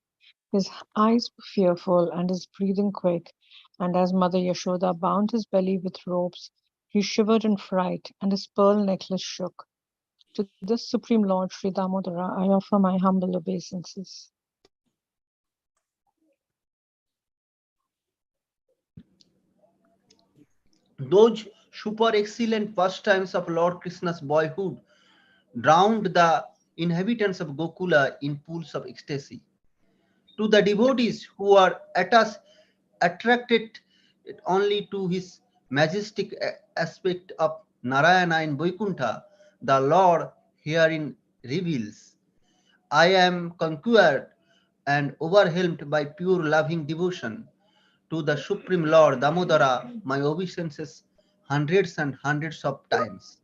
[SPEAKER 5] His eyes were fearful and his breathing quick, and as Mother Yashoda bound his belly with ropes, he shivered in fright, and his pearl necklace shook. To this Supreme Lord Sri Damodara, I offer my humble obeisances.
[SPEAKER 6] Those super excellent pastimes of Lord Krishna's boyhood drowned the inhabitants of Gokula in pools of ecstasy. To the devotees who are attracted only to his majestic aspect of Narayana in Vaikuntha, the Lord herein reveals, I am conquered and overwhelmed by pure loving devotion. To the Supreme Lord Damodara, my obeisances hundreds and hundreds of times.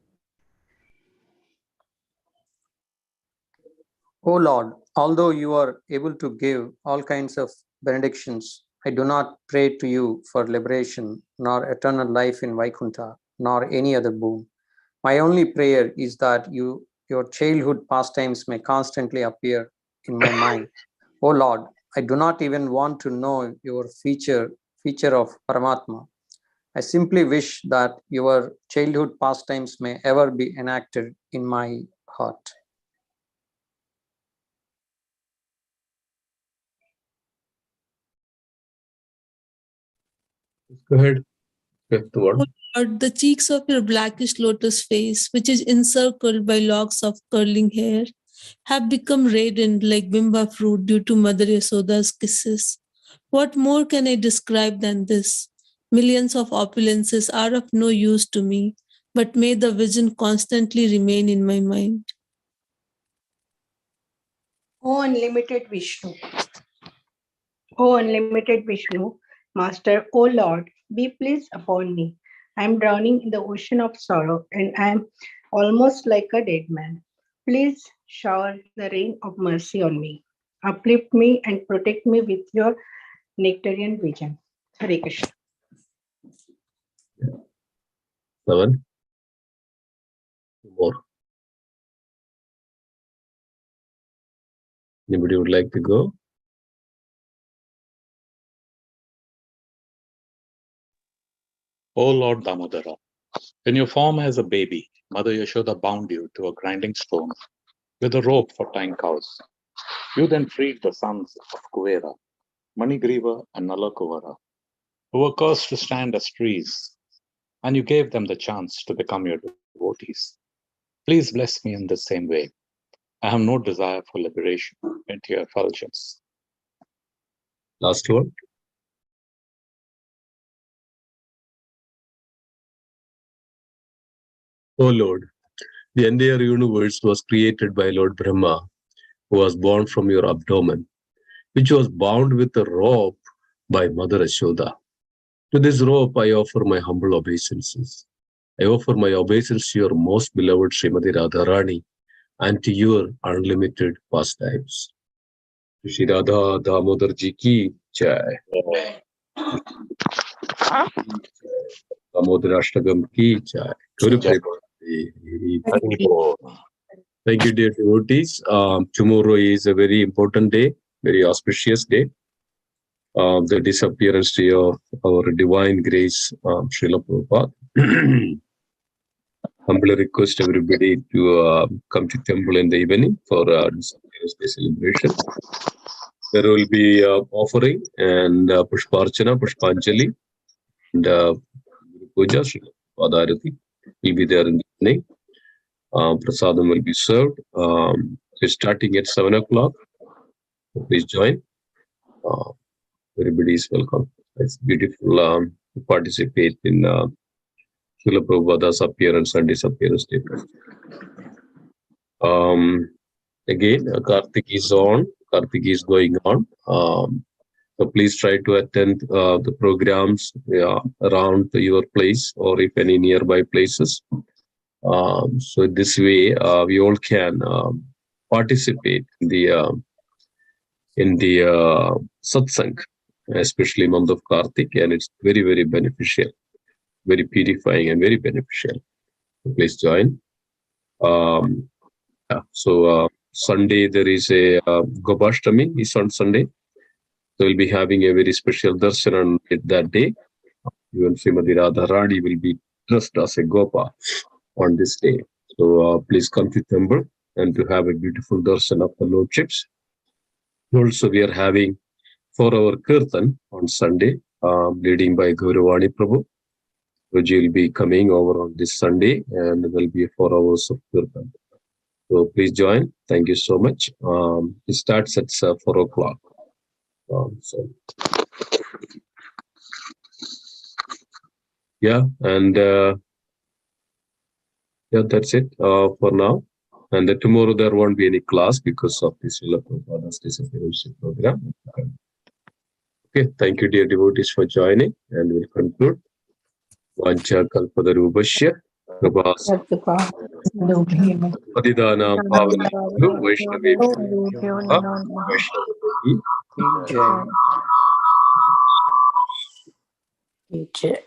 [SPEAKER 1] O Lord, although you are able to give all kinds of benedictions, I do not pray to you for liberation, nor eternal life in Vaikuntha, nor any other boon. My only prayer is that your childhood pastimes may constantly appear in my mind. O Lord, I do not even want to know your feature of Paramatma. I simply wish that your childhood pastimes may ever be enacted in my heart.
[SPEAKER 4] Go ahead. Fifth one.
[SPEAKER 7] Lord, the cheeks of your blackish lotus face, which is encircled by locks of curling hair, have become reddened like bimba fruit due to Mother Yasoda's kisses. What more can I describe than this? Millions of opulences are of no use to me, but may the vision constantly remain in my mind.
[SPEAKER 8] O unlimited Vishnu, O unlimited Vishnu, Master, O Lord, be pleased upon me. I am drowning in the ocean of sorrow and I am almost like a dead man. Please shower the rain of mercy on me. Uplift me and protect me with your nectarian vision. Hare Krishna.
[SPEAKER 4] 7. More. Anybody would like to go?
[SPEAKER 3] O Lord Damodara, in your form as a baby, Mother Yashoda bound you to a grinding stone with a rope for tying cows. You then freed the sons of Kuvera, Manigriva and Nalakuvara, who were cursed to stand as trees, and you gave them the chance to become your devotees. Please bless me in the same way. I have no desire for liberation into your effulgence.
[SPEAKER 4] Last one. O Lord, the entire universe was created by Lord Brahma, who was born from your abdomen, which was bound with a rope by Mother Yashoda. To this rope, I offer my humble obeisances. I offer my obeisance to your most beloved Srimati Radharani and to your unlimited pastimes. Shri Radha Damodar Ji ki jai. Damodar Ashtagam ki jai. Thank you, dear devotees. Tomorrow is a very important day, very auspicious day. The disappearance day of our divine grace, Srila Prabhupada. Humbly request everybody to come to temple in the evening for disappearance day celebration. There will be offering and Pushparchana, Pushpanjali, and Puja, Srila Prabhupada Arati will be there in the evening. Prasadam will be served. We're starting at 7 o'clock. Please join. Everybody is welcome. It's beautiful to participate in Srila Prabhupada's appearance and disappearance day. Again, Kartik is on. Kartik is going on. So please try to attend the programs around your place or if any nearby places. So this way, we all can participate in the satsang, especially month of Kartik, and it's very, very beneficial, very purifying, and very beneficial. So please join. So Sunday there is a Gopashtami is on Sunday. So we'll be having a very special darshan on that day. Even Srimati Radharani will be dressed as a Gopa on this day. So please come to temple and to have a beautiful darshan of the Lordships. Also, we are having 4-hour Kirtan on Sunday, leading by Gauravani Prabhu. Roji will be coming over on this Sunday and there will be 4 hours of Kirtan. So please join. Thank you so much. It starts at 4 o'clock. Yeah, and yeah, that's it for now. And tomorrow there won't be any class because of this Prabhupada's disappearance program. Okay, thank you, dear devotees, for joining, and we'll conclude. Vancha kalpadarubhashya prabhas padidana bhavanebhyo vaishnavebhyo vaishnavebhyo
[SPEAKER 8] Jai.